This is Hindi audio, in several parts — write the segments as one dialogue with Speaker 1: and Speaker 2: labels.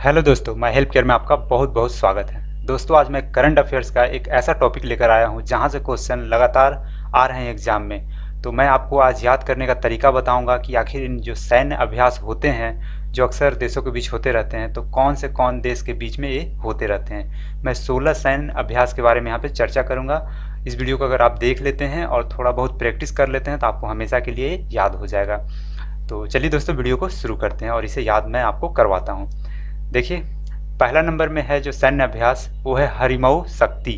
Speaker 1: हेलो दोस्तों, मैं हेल्प केयर में आपका बहुत बहुत स्वागत है। दोस्तों, आज मैं करंट अफेयर्स का एक ऐसा टॉपिक लेकर आया हूं जहां से क्वेश्चन लगातार आ रहे हैं एग्जाम में। तो मैं आपको आज याद करने का तरीका बताऊंगा कि आखिर इन जो सैन्य अभ्यास होते हैं जो अक्सर देशों के बीच होते रहते हैं, तो कौन देश के बीच में ये होते रहते हैं। मैं 16 सैन्य अभ्यास के बारे में यहाँ पे चर्चा करूँगा। इस वीडियो को अगर आप देख लेते हैं और थोड़ा बहुत प्रैक्टिस कर लेते हैं तो आपको हमेशा के लिए याद हो जाएगा। तो चलिए दोस्तों, वीडियो को शुरू करते हैं और इसे याद मैं आपको करवाता हूँ। देखिए, पहला नंबर में है जो सैन्य अभ्यास, वो है हरिमऊ शक्ति।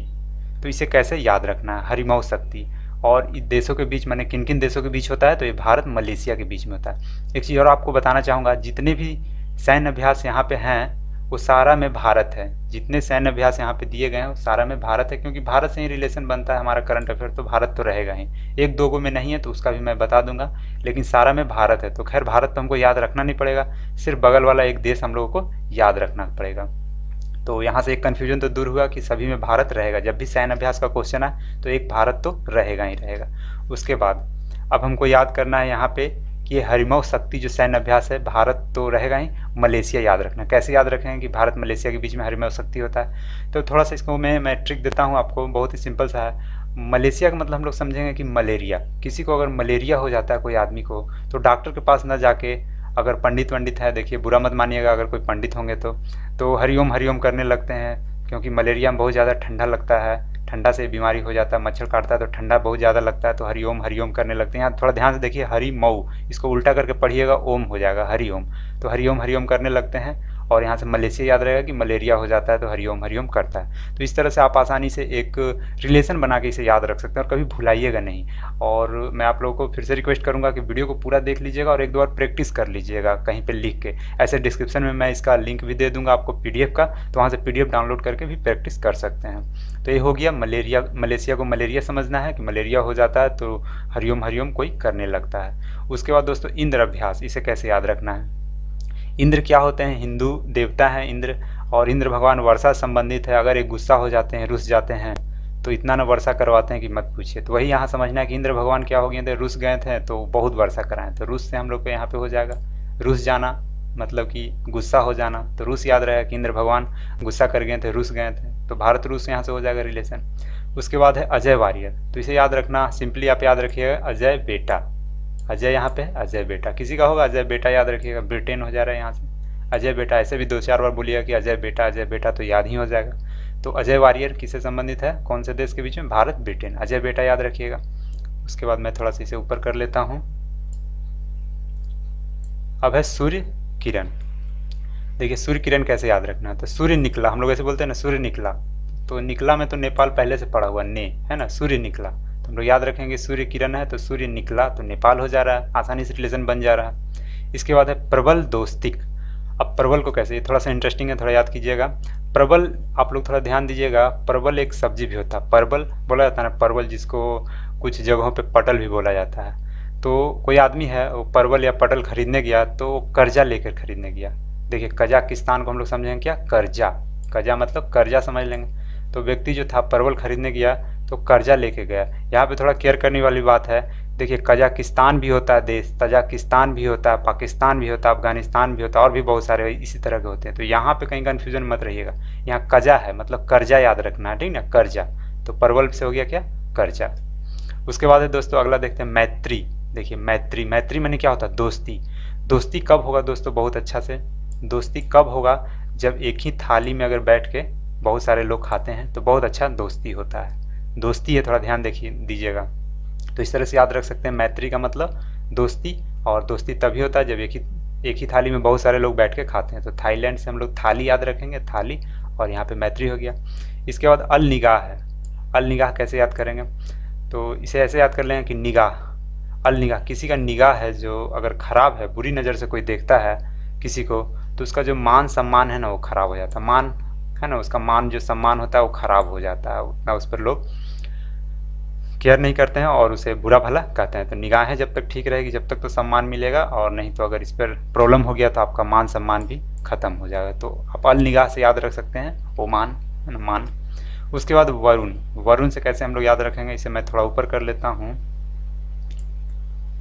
Speaker 1: तो इसे कैसे याद रखना है, हरिमऊ शक्ति। और इन देशों के बीच, माने किन किन देशों के बीच होता है, तो ये भारत मलेशिया के बीच में होता है। एक चीज़ और आपको बताना चाहूँगा, जितने भी सैन्य अभ्यास यहाँ पे हैं वो सारा में भारत है। जितने सैन्य अभ्यास यहाँ पे दिए गए हैं वो सारा में भारत है, क्योंकि भारत से ही रिलेशन बनता है हमारा करंट अफेयर, तो भारत तो रहेगा ही। एक दो गो में नहीं है तो उसका भी मैं बता दूंगा, लेकिन सारा में भारत है। तो खैर, भारत तो हमको याद रखना नहीं पड़ेगा, सिर्फ बगल वाला एक देश हम लोगों को याद रखना पड़ेगा। तो यहाँ से एक कन्फ्यूजन तो दूर हुआ कि सभी में भारत रहेगा। जब भी सैन्य अभ्यास का क्वेश्चन है तो एक भारत तो रहेगा ही रहेगा। उसके बाद अब हमको याद करना है यहाँ पे कि ये हरिमऊ शक्ति जो सैन्य अभ्यास है, भारत तो रहेगा ही, मलेशिया याद रखना। कैसे याद रखेंगे कि भारत मलेशिया के बीच में हरिमऊ शक्ति होता है। तो थोड़ा सा इसको मैं ट्रिक देता हूँ आपको, बहुत ही सिंपल सा है। मलेशिया का मतलब हम लोग समझेंगे कि मलेरिया। किसी को अगर मलेरिया हो जाता है कोई आदमी को, तो डॉक्टर के पास न जाके, अगर पंडित वंडित है, देखिए बुरा मत मानिएगा अगर कोई पंडित होंगे तो हरिओम हरिओम करने लगते हैं, क्योंकि मलेरिया में बहुत ज़्यादा ठंडा लगता है, ठंडा से बीमारी हो जाता है, मच्छर काटता है तो ठंडा बहुत ज़्यादा लगता है, तो हरिओम हरिओम करने लगते हैं। यहाँ थोड़ा ध्यान से देखिए, हरिमऊ, इसको उल्टा करके पढ़िएगा, ओम हो जाएगा हरिओम। तो हरिओम हरिओम करने लगते हैं। और यहाँ से मलेशिया याद रहेगा कि मलेरिया हो जाता है तो हरिओम हरिओम करता है। तो इस तरह से आप आसानी से एक रिलेशन बना के इसे याद रख सकते हैं और कभी भुलाइएगा नहीं। और मैं आप लोगों को फिर से रिक्वेस्ट करूंगा कि वीडियो को पूरा देख लीजिएगा और एक दो बार प्रैक्टिस कर लीजिएगा कहीं पे लिख के। ऐसे डिस्क्रिप्शन में मैं इसका लिंक भी दे दूंगा आपको पीडीएफ का, तो वहाँ से पीडीएफ डाउनलोड करके भी प्रैक्टिस कर सकते हैं। तो ये हो गया मलेशिया को मलेरिया समझना है कि मलेरिया हो जाता है तो हरिओम हरिओम कोई करने लगता है। उसके बाद दोस्तों, इंद्र अभ्यास, इसे कैसे याद रखना है। इंद्र क्या होते हैं, हिंदू देवता हैं इंद्र, और इंद्र भगवान वर्षा से संबंधित है। अगर एक गुस्सा हो जाते हैं, रुस जाते हैं, तो इतना न वर्षा करवाते हैं कि मत पूछिए। तो वही यहाँ समझना है कि इंद्र भगवान क्या हो गए थे, रुस गए थे तो बहुत वर्षा कराएं। तो रुस से हम लोग को यहाँ पे हो जाएगा रुस जाना, मतलब कि गुस्सा हो जाना। तो रूस याद रहेगा कि इंद्र भगवान गुस्सा कर गए थे, रुस गए थे, तो भारत रूस यहाँ से हो जाएगा रिलेशन। उसके बाद है अजय वारियर। तो इसे याद रखना, सिंपली आप याद रखिएगा अजय बेटा। अजय यहाँ पे अजय बेटा, किसी का होगा अजय बेटा याद रखिएगा, ब्रिटेन हो जा रहा है यहाँ से अजय बेटा। ऐसे भी दो चार बार बोलिएगा कि अजय बेटा तो याद ही हो जाएगा। तो अजय वारियर किससे संबंधित है, कौन से देश के बीच में, भारत ब्रिटेन, अजय बेटा याद रखिएगा। उसके बाद मैं थोड़ा सा इसे ऊपर कर लेता हूँ। अब है सूर्य किरण। देखिए, सूर्य किरण कैसे याद रखना है। तो सूर्य निकला, हम लोग ऐसे बोलते हैं ना, सूर्य निकला। तो निकला में तो नेपाल पहले से पड़ा हुआ ने है ना, सूर्य निकला। तो हम लोग याद रखेंगे सूर्य किरण है तो सूर्य निकला तो नेपाल हो जा रहा है, आसानी से रिलेशन बन जा रहा है। इसके बाद है प्रबल दोस्तिक। अब प्रबल को कैसे, ये थोड़ा सा इंटरेस्टिंग है, थोड़ा याद कीजिएगा। प्रबल, आप लोग थोड़ा ध्यान दीजिएगा, परवल एक सब्जी भी होता है, परवल बोला जाता है ना, परवल जिसको कुछ जगहों पे पटल भी बोला जाता है। तो कोई आदमी है वो परवल या पटल खरीदने गया तो कर्जा लेकर खरीदने गया। देखिए, कजाकिस्तान को हम लोग समझेंगे क्या, कर्जा। कर्जा मतलब कर्जा समझ लेंगे। तो व्यक्ति जो था परवल खरीदने गया तो कर्जा लेके गया। यहाँ पे थोड़ा केयर करने वाली बात है। देखिए, कजाकिस्तान भी होता है देश, तजाकिस्तान भी होता है, पाकिस्तान भी होता है, अफगानिस्तान भी होता है, और भी बहुत सारे इसी तरह के होते हैं। तो यहाँ पे कहीं कन्फ्यूजन मत रहिएगा, यहाँ कजा है मतलब कर्जा याद रखना है, ठीक ना, कर्जा। तो परवल से हो गया क्या, कर्जा। उसके बाद है दोस्तों, अगला देखते हैं मैत्री। देखिए, मैत्री, मैत्री माने क्या होता है, दोस्ती। दोस्ती कब होगा दोस्तों, बहुत अच्छा से, दोस्ती कब होगा, जब एक ही थाली में अगर बैठ के बहुत सारे लोग खाते हैं तो बहुत अच्छा दोस्ती होता है। दोस्ती है, थोड़ा ध्यान देखिए दीजिएगा। तो इस तरह से याद रख सकते हैं, मैत्री का मतलब दोस्ती। और दोस्ती तभी होता है जब एक ही थाली में बहुत सारे लोग बैठ के खाते हैं। तो थाईलैंड से हम लोग थाली याद रखेंगे, थाली, और यहाँ पे मैत्री हो गया। इसके बाद अल निगाह है। अल निगाह कैसे याद करेंगे, तो इसे ऐसे याद कर लेंगे कि निगाह, अल निगाह, किसी का निगाह है जो अगर खराब है, बुरी नज़र से कोई देखता है किसी को, तो उसका जो मान सम्मान है ना वो खराब हो जाता है। मान है ना, उसका मान जो सम्मान होता है वो खराब हो जाता है, उतना उस पर लोग केयर नहीं करते हैं और उसे बुरा भला कहते हैं। तो निगाहें जब तक ठीक रहेगी जब तक तो सम्मान मिलेगा, और नहीं तो अगर इस पर प्रॉब्लम हो गया तो आपका मान सम्मान भी खत्म हो जाएगा। तो आप अल निगाह से याद रख सकते हैं, वो मान है ना, मान। उसके बाद वरुण। वरुण से कैसे हम लोग याद रखेंगे, इसे मैं थोड़ा ऊपर कर लेता हूँ।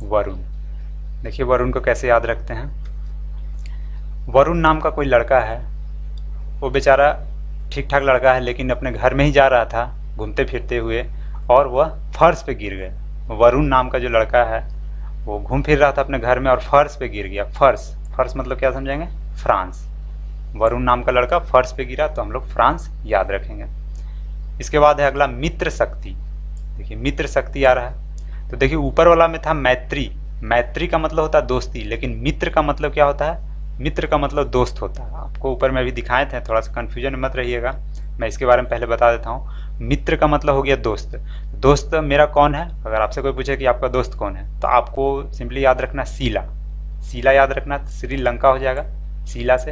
Speaker 1: वरुण, देखिए वरुण को कैसे याद रखते हैं। वरुण नाम का कोई लड़का है, वो बेचारा ठीक ठाक लड़का है लेकिन अपने घर में ही जा रहा था घूमते फिरते हुए, और वह फर्श पे गिर गया। वरुण नाम का जो लड़का है वो घूम फिर रहा था अपने घर में और फर्श पे गिर गया। फर्श, फर्श मतलब क्या समझेंगे? फ्रांस। वरुण नाम का लड़का फर्श पे गिरा तो हम लोग फ्रांस याद रखेंगे। इसके बाद है अगला मित्र शक्ति। देखिए मित्र शक्ति आ रहा है, तो देखिए ऊपर वाला में था मैत्री। मैत्री का मतलब होता है दोस्ती, लेकिन मित्र का मतलब क्या होता है? मित्र का मतलब दोस्त होता है। आपको ऊपर में अभी दिखाए थे, थोड़ा सा कन्फ्यूजन में मत रहिएगा, मैं इसके बारे में पहले बता देता हूँ। मित्र का मतलब हो गया दोस्त। दोस्त मेरा कौन है? अगर आपसे कोई पूछे कि आपका दोस्त कौन है, तो आपको सिंपली याद रखना शीला। शीला याद रखना, श्रीलंका हो जाएगा शीला से।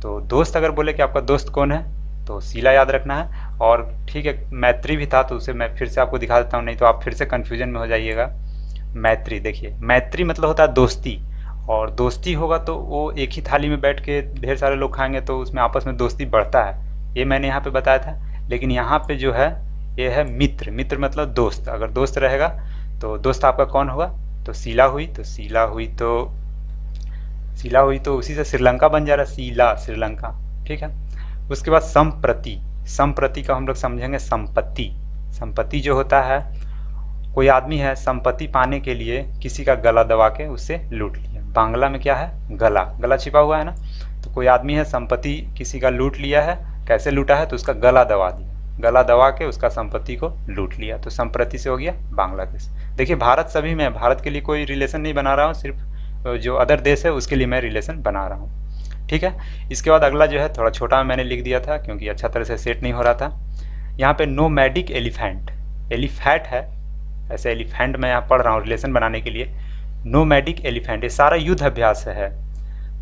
Speaker 1: तो दोस्त अगर बोले कि आपका दोस्त कौन है तो शीला याद रखना है। और ठीक है, मैत्री भी था तो उसे मैं फिर से आपको दिखा देता हूँ, नहीं तो आप फिर से कन्फ्यूजन में हो जाइएगा। मैत्री, देखिए मैत्री मतलब होता है दोस्ती, और दोस्ती होगा तो वो एक ही थाली में बैठ के ढेर सारे लोग खाएंगे तो उसमें आपस में दोस्ती बढ़ता है, ये मैंने यहाँ पे बताया था। लेकिन यहाँ पे जो है ये है मित्र। मित्र मतलब दोस्त, अगर दोस्त रहेगा तो दोस्त आपका कौन होगा? तो शीला हुई। तो शीला हुई तो शीला हुई तो उसी से श्रीलंका बन जा रहा है, शीला श्रीलंका, ठीक है। उसके बाद संप्रति। संप्रति का हम लोग समझेंगे संपत्ति। संपत्ति जो होता है, कोई आदमी है संपत्ति पाने के लिए किसी का गला दबा के उससे लूट लिया। बांग्ला में क्या है? गला, गला छिपा हुआ है ना। तो कोई आदमी है संपत्ति किसी का लूट लिया है, कैसे लूटा है? तो उसका गला दबा दिया, गला दबा के उसका संपत्ति को लूट लिया। तो संप्रति से हो गया बांग्लादेश। देखिए भारत सभी में, भारत के लिए कोई रिलेशन नहीं बना रहा हूँ, सिर्फ जो अदर देश है उसके लिए मैं रिलेशन बना रहा हूँ, ठीक है। इसके बाद अगला जो है थोड़ा छोटा मैंने लिख दिया था क्योंकि अच्छा तरह से सेट नहीं हो रहा था। यहाँ पे नोमैडिक एलिफेंट, एलिफैंट है, ऐसे एलिफेंट मैं यहाँ पढ़ रहा हूँ रिलेशन बनाने के लिए। नोमैडिक एलिफेंट, ये सारा युद्ध अभ्यास है।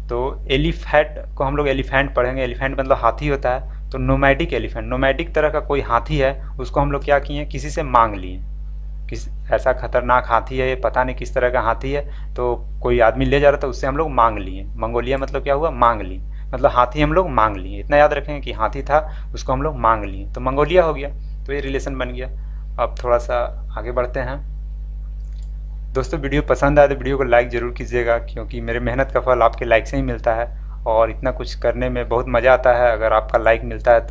Speaker 1: तो एलिफेंट को हम लोग एलिफेंट पढ़ेंगे, एलिफेंट मतलब हाथी होता है। तो नोमैडिक एलिफेंट, नोमैडिक तरह का कोई हाथी है, उसको हम लोग क्या किए? किसी से मांग लिए। किस ऐसा खतरनाक हाथी है ये, पता नहीं किस तरह का हाथी है, तो कोई आदमी ले जा रहा था, उससे हम लोग मांग लिए। मंगोलिया मतलब क्या हुआ? मांग ली, मतलब हाथी हम लोग मांग लिए। इतना याद रखेंगे कि हाथी था, उसको हम लोग मांग लिए, तो मंगोलिया हो गया। तो ये रिलेशन बन गया। अब थोड़ा सा आगे बढ़ते हैं। दोस्तों वीडियो पसंद आए तो वीडियो को लाइक ज़रूर कीजिएगा, क्योंकि मेरे मेहनत का फल आपके लाइक से ही मिलता है, और इतना कुछ करने में बहुत मज़ा आता है अगर आपका लाइक मिलता है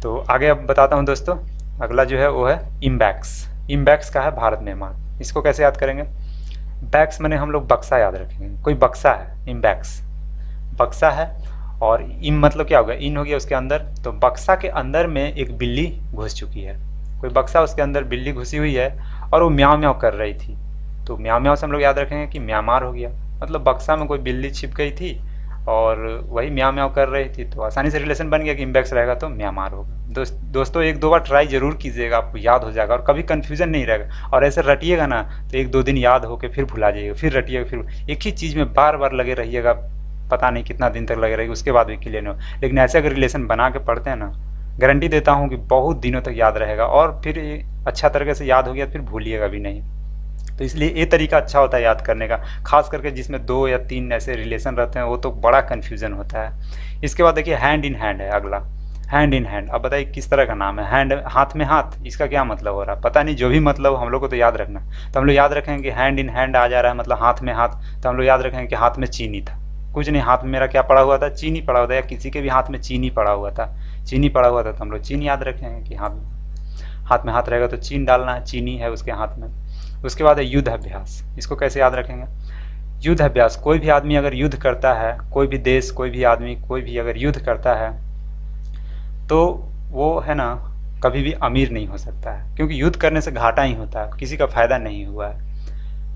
Speaker 1: तो आगे अब बताता हूँ दोस्तों। अगला जो है वो है इम्बैक्स। इम्बैक्स का है भारत मेहमान। इसको कैसे याद करेंगे? बैक्स मैंने हम लोग बक्सा याद रखेंगे। कोई बक्सा है, इम्बैक्स बक्सा है, और इम मतलब क्या होगा? इन हो गया उसके अंदर। तो बक्सा के अंदर में एक बिल्ली घुस चुकी है। कोई बक्सा, उसके अंदर बिल्ली घुसी हुई है और वो म्याऊं म्याऊं कर रही थी। तो म्याऊं म्याऊं से हम लोग याद रखेंगे कि म्यांमार हो गया। मतलब बक्सा में कोई बिल्ली छिप गई थी और वही म्याऊं म्याऊं कर रही थी, तो आसानी से रिलेशन बन गया कि इम्बैक्स रहेगा तो म्यांमार होगा। दोस्तों एक दो बार ट्राई जरूर कीजिएगा, आपको याद हो जाएगा और कभी कन्फ्यूजन नहीं रहेगा। और ऐसे रटिएगा ना तो एक दो दिन याद होके फिर भुला जाइएगा, फिर रटिएगा, फिर एक ही चीज़ में बार बार लगे रहिएगा, पता नहीं कितना दिन तक लगे रहेगी, उसके बाद भी क्लियर नहीं हो। लेकिन ऐसे अगर रिलेशन बना के पढ़ते हैं ना, गारंटी देता हूँ कि बहुत दिनों तक याद रहेगा, और फिर अच्छा तरीके से याद हो गया फिर भूलिएगा भी नहीं। तो इसलिए ये तरीका अच्छा होता है याद करने का, खास करके जिसमें 2 या 3 ऐसे रिलेशन रहते हैं, वो तो बड़ा कन्फ्यूजन होता है। इसके बाद देखिए हैंड इन हैंड है अगला। हैंड इन हैंड, अब बताइए किस तरह का नाम है? हैंड, हाथ में हाथ, इसका क्या मतलब हो रहा है? पता नहीं, जो भी मतलब हम लोग को तो याद रखना। तो हम लोग याद रखेंगे कि हैंड इन हैंड आ जा रहा है मतलब हाथ में हाथ, तो हम लोग याद रखेंगे कि हाथ में चीनी था। कुछ नहीं, हाथ में मेरा क्या पड़ा हुआ था? चीनी पड़ा हुआ था, या किसी के भी हाथ में चीनी पड़ा हुआ था, चीनी पड़ा हुआ था, तो हम लोग चीनी याद रखेंगे कि हाथ में हाथ रहेगा तो चीन डालना है, चीनी है उसके हाथ में। उसके बाद है युद्ध अभ्यास। इसको कैसे याद रखेंगे? युद्ध अभ्यास, कोई भी आदमी अगर युद्ध करता है, कोई भी देश, कोई भी आदमी, कोई भी अगर युद्ध करता है तो वो है ना कभी भी अमीर नहीं हो सकता है, क्योंकि युद्ध करने से घाटा ही होता है, किसी का फायदा नहीं हुआ है।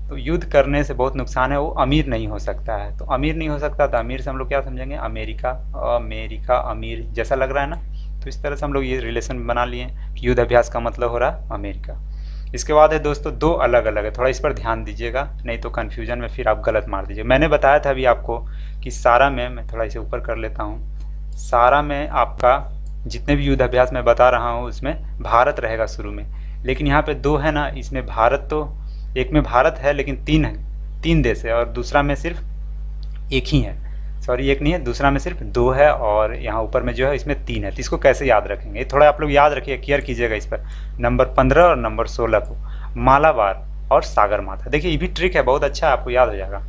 Speaker 1: तो युद्ध करने से बहुत नुकसान है, वो अमीर नहीं हो सकता है। तो अमीर नहीं हो सकता, तो अमीर से हम लोग क्या समझेंगे? अमेरिका, अमेरिका अमीर जैसा लग रहा है ना, तो इस तरह से हम लोग ये रिलेशन बना लिए कि युद्ध अभ्यास का मतलब हो रहा है अमेरिका। इसके बाद है दोस्तों 2 अलग अलग है, थोड़ा इस पर ध्यान दीजिएगा, नहीं तो कन्फ्यूजन में फिर आप गलत मार दीजिए। मैंने बताया था अभी आपको कि सारा में, मैं थोड़ा इसे ऊपर कर लेता हूँ, सारा में आपका जितने भी युद्ध अभ्यास मैं बता रहा हूँ उसमें भारत रहेगा शुरू में, लेकिन यहाँ पे 2 है ना, इसमें भारत तो एक में भारत है लेकिन 3 है, 3 देश है, और दूसरा में सिर्फ एक ही है, सॉरी एक नहीं है, दूसरा में सिर्फ 2 है, और यहाँ ऊपर में जो है इसमें 3 है। तो इसको कैसे याद रखेंगे? ये थोड़ा आप लोग याद रखिए, केयर कीजिएगा इस पर। नंबर 15 और नंबर 16 को, मालाबार और सागर माथा। देखिए ये भी ट्रिक है, बहुत अच्छा, आपको याद हो जाएगा।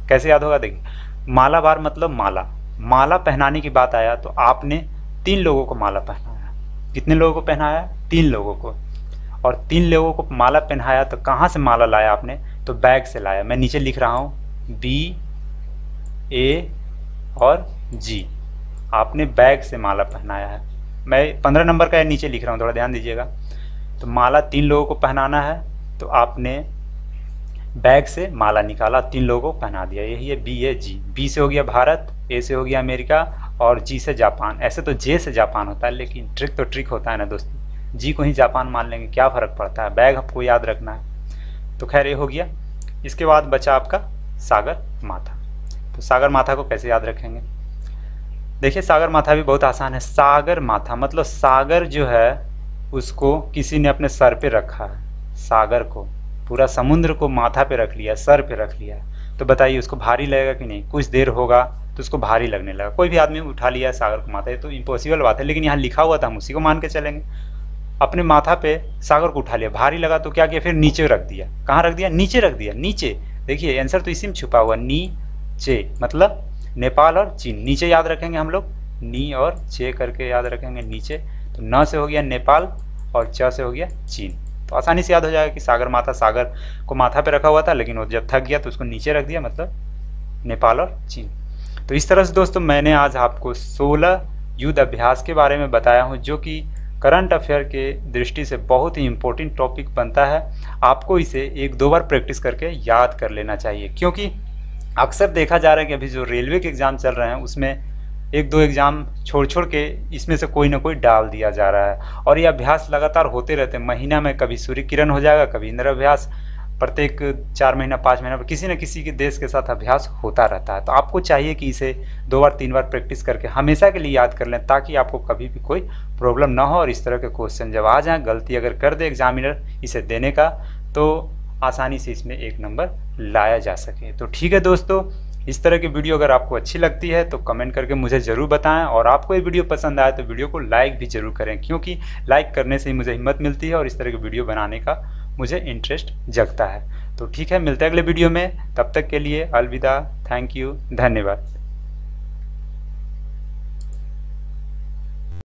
Speaker 1: कैसे याद होगा? देखिए मालाबार मतलब माला, माला पहनाने की बात आया तो आपने 3 लोगों को माला पहनाया। कितने लोगों को पहनाया? 3 लोगों को। और 3 लोगों को माला पहनाया तो कहाँ से माला लाया आपने? तो बैग से लाया। मैं नीचे लिख रहा हूँ B, A और G। आपने बैग से माला पहनाया है। मैं 15 नंबर का नीचे लिख रहा हूँ, थोड़ा ध्यान दीजिएगा। तो माला 3 लोगों को पहनाना है तो आपने बैग से माला निकाला, 3 लोगों को पहना दिया। यही है B, A, G। B से हो गया भारत, A से हो गया अमेरिका और G से जापान। ऐसे तो J से जापान होता है, लेकिन ट्रिक तो ट्रिक होता है ना दोस्तों। G को ही जापान मान लेंगे, क्या फ़र्क पड़ता है, बैग आपको याद रखना है। तो खैर ये हो गया। इसके बाद बचा आपका सागर माथा। तो सागर माथा को कैसे याद रखेंगे? देखिए सागर माथा भी बहुत आसान है। सागर माथा मतलब सागर जो है उसको किसी ने अपने सर पे रखा है। सागर को, पूरा समुद्र को माथा पे रख लिया, सर पे रख लिया। तो बताइए उसको भारी लगेगा कि नहीं? कुछ देर होगा तो उसको भारी लगने लगा। कोई भी आदमी उठा लिया है सागर को माथा, ये तो इम्पॉसिबल बात है, लेकिन यहाँ लिखा हुआ था, हम उसी को मान के चलेंगे। अपने माथा पे सागर को उठा लिया, भारी लगा तो क्या किया? फिर नीचे रख दिया। कहाँ रख दिया? नीचे रख दिया। नीचे, देखिए आंसर तो इसी में छुपा हुआ, नीचे मतलब नेपाल और चीन। नीचे याद रखेंगे हम लोग, नी और चे करके याद रखेंगे नीचे। तो न से हो गया नेपाल और च से हो गया चीन। तो आसानी से याद हो जाएगा कि सागर माथा, सागर को माथा पे रखा हुआ था, लेकिन वो जब थक गया तो उसको नीचे रख दिया, मतलब नेपाल और चीन। तो इस तरह से दोस्तों मैंने आज आपको 16 युद्ध अभ्यास के बारे में बताया हूँ, जो कि करंट अफेयर के दृष्टि से बहुत ही इम्पोर्टेंट टॉपिक बनता है। आपको इसे 1-2 बार प्रैक्टिस करके याद कर लेना चाहिए, क्योंकि अक्सर देखा जा रहा है कि अभी जो रेलवे के एग्ज़ाम चल रहे हैं उसमें 1-2 एग्ज़ाम छोड़ के इसमें से कोई ना कोई डाल दिया जा रहा है। और ये अभ्यास लगातार होते रहते हैं। महीना में कभी सूर्य किरण हो जाएगा, कभी इंद्र अभ्यास, प्रत्येक 4 महीना 5 महीना पर किसी न किसी के देश के साथ अभ्यास होता रहता है। तो आपको चाहिए कि इसे 2 बार 3 बार प्रैक्टिस करके हमेशा के लिए याद कर लें, ताकि आपको कभी भी कोई प्रॉब्लम ना हो। और इस तरह के क्वेश्चन जब आ जाएँ, गलती अगर कर दे एग्जामिनर इसे देने का, तो आसानी से इसमें 1 नंबर लाया जा सके। तो ठीक है दोस्तों, इस तरह की वीडियो अगर आपको अच्छी लगती है तो कमेंट करके मुझे ज़रूर बताएं। और आपको ये वीडियो पसंद आए तो वीडियो को लाइक भी ज़रूर करें, क्योंकि लाइक करने से ही मुझे हिम्मत मिलती है और इस तरह की वीडियो बनाने का मुझे इंटरेस्ट जगता है। तो ठीक है, मिलते हैं अगले वीडियो में। तब तक के लिए अलविदा, थैंक यू, धन्यवाद।